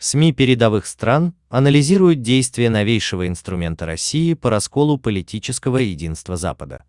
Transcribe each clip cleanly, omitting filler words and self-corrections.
СМИ передовых стран анализируют действия новейшего инструмента России по расколу политического единства Запада.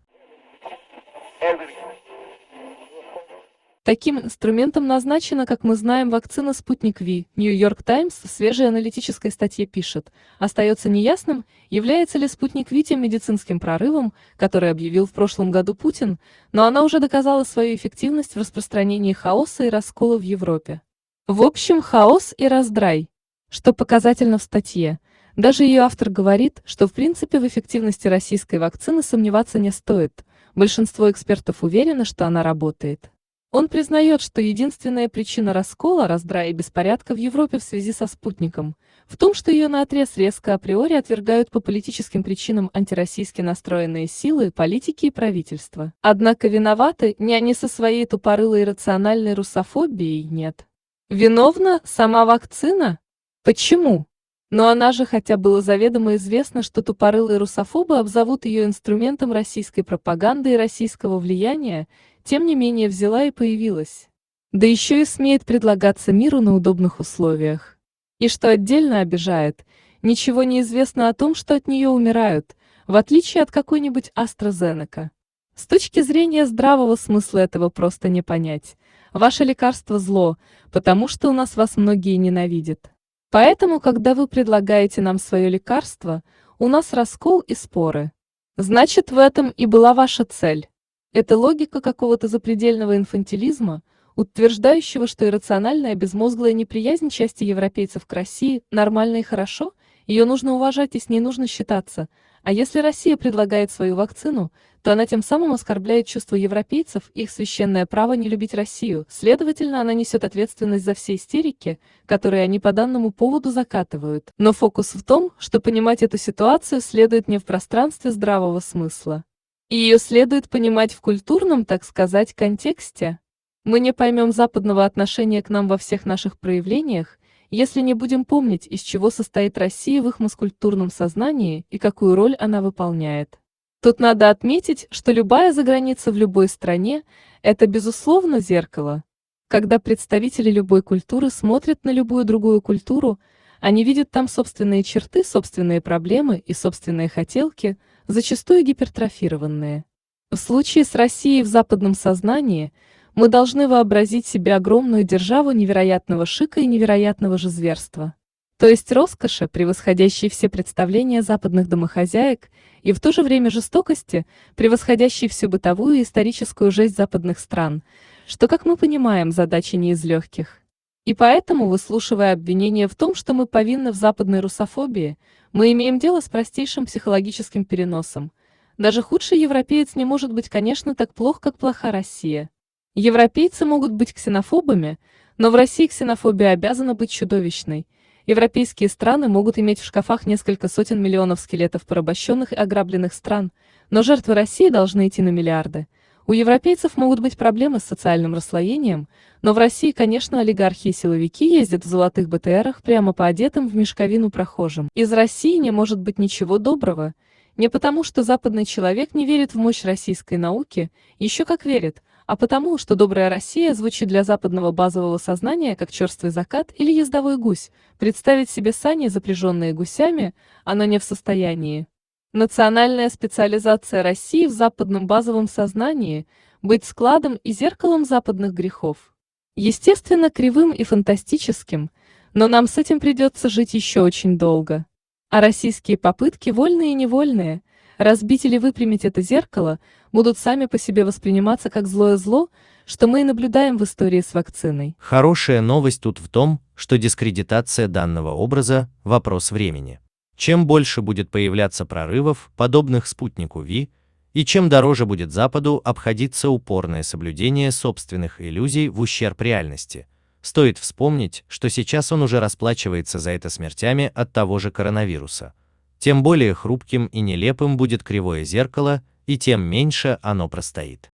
Таким инструментом назначена, как мы знаем, вакцина «Спутник Ви». Нью-Йорк Таймс в свежей аналитической статье пишет: остается неясным, является ли «Спутник Ви» тем медицинским прорывом, который объявил в прошлом году Путин, но она уже доказала свою эффективность в распространении хаоса и раскола в Европе. В общем, хаос и раздрай. Что показательно в статье. Даже ее автор говорит, что в принципе в эффективности российской вакцины сомневаться не стоит. Большинство экспертов уверено, что она работает. Он признает, что единственная причина раскола, раздрая и беспорядка в Европе в связи со «Спутником» в том, что ее наотрез резко априори отвергают по политическим причинам антироссийски настроенные силы, политики и правительства. Однако виноваты не они со своей тупорылой иррациональной русофобией, нет. Виновна сама вакцина? Почему? Но она же, хотя было заведомо известно, что тупорылые русофобы обзовут ее инструментом российской пропаганды и российского влияния, тем не менее взяла и появилась. Да еще и смеет предлагаться миру на удобных условиях. И что отдельно обижает, ничего не известно о том, что от нее умирают, в отличие от какой-нибудь AstraZeneca. С точки зрения здравого смысла этого просто не понять. Ваше лекарство зло, потому что у нас вас многие ненавидят. Поэтому, когда вы предлагаете нам свое лекарство, у нас раскол и споры. Значит, в этом и была ваша цель. Это логика какого-то запредельного инфантилизма, утверждающего, что иррациональная безмозглая неприязнь части европейцев к России нормально и хорошо, ее нужно уважать и с ней нужно считаться, а если Россия предлагает свою вакцину, то она тем самым оскорбляет чувства европейцев и их священное право не любить Россию, следовательно, она несет ответственность за все истерики, которые они по данному поводу закатывают. Но фокус в том, что понимать эту ситуацию следует не в пространстве здравого смысла. И ее следует понимать в культурном, так сказать, контексте. Мы не поймем западного отношения к нам во всех наших проявлениях, если не будем помнить, из чего состоит Россия в их маскультурном сознании и какую роль она выполняет. Тут надо отметить, что любая заграница в любой стране – это, безусловно, зеркало. Когда представители любой культуры смотрят на любую другую культуру, они видят там собственные черты, собственные проблемы и собственные хотелки, зачастую гипертрофированные. В случае с Россией в западном сознании мы должны вообразить себе огромную державу невероятного шика и невероятного же зверства. То есть роскоши, превосходящей все представления западных домохозяек, и в то же время жестокости, превосходящей всю бытовую и историческую жесть западных стран, что, как мы понимаем, задача не из легких. И поэтому, выслушивая обвинения в том, что мы повинны в западной русофобии, мы имеем дело с простейшим психологическим переносом. Даже худший европеец не может быть, конечно, так плох, как плоха Россия. Европейцы могут быть ксенофобами, но в России ксенофобия обязана быть чудовищной. Европейские страны могут иметь в шкафах несколько сотен миллионов скелетов порабощенных и ограбленных стран, но жертвы России должны идти на миллиарды. У европейцев могут быть проблемы с социальным расслоением, но в России, конечно, олигархи и силовики ездят в золотых БТРах прямо по одетым в мешковину прохожим. Из России не может быть ничего доброго. Не потому, что западный человек не верит в мощь российской науки, еще как верит, а потому, что добрая Россия звучит для западного базового сознания как черствый закат или ездовой гусь. Представить себе сани, запряженные гусями, она не в состоянии. Национальная специализация России в западном базовом сознании – быть складом и зеркалом западных грехов. Естественно, кривым и фантастическим, но нам с этим придется жить еще очень долго. А российские попытки, вольные и невольные, разбить или выпрямить это зеркало, будут сами по себе восприниматься как злое зло, что мы и наблюдаем в истории с вакциной. Хорошая новость тут в том, что дискредитация данного образа – вопрос времени. Чем больше будет появляться прорывов, подобных спутнику Ви, и чем дороже будет Западу обходиться упорное соблюдение собственных иллюзий в ущерб реальности. Стоит вспомнить, что сейчас он уже расплачивается за это смертями от того же коронавируса. Тем более хрупким и нелепым будет кривое зеркало, и тем меньше оно простоит.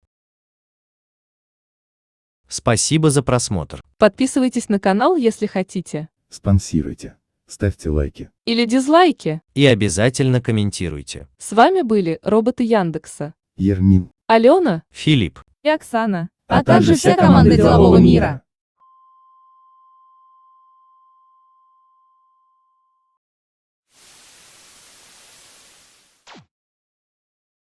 Спасибо за просмотр. Подписывайтесь на канал, если хотите. Спонсируйте, ставьте лайки. Или дизлайки. И обязательно комментируйте. С вами были роботы Яндекса. Ермин. Алена Филипп. и Оксана. А также вся команда делового мира.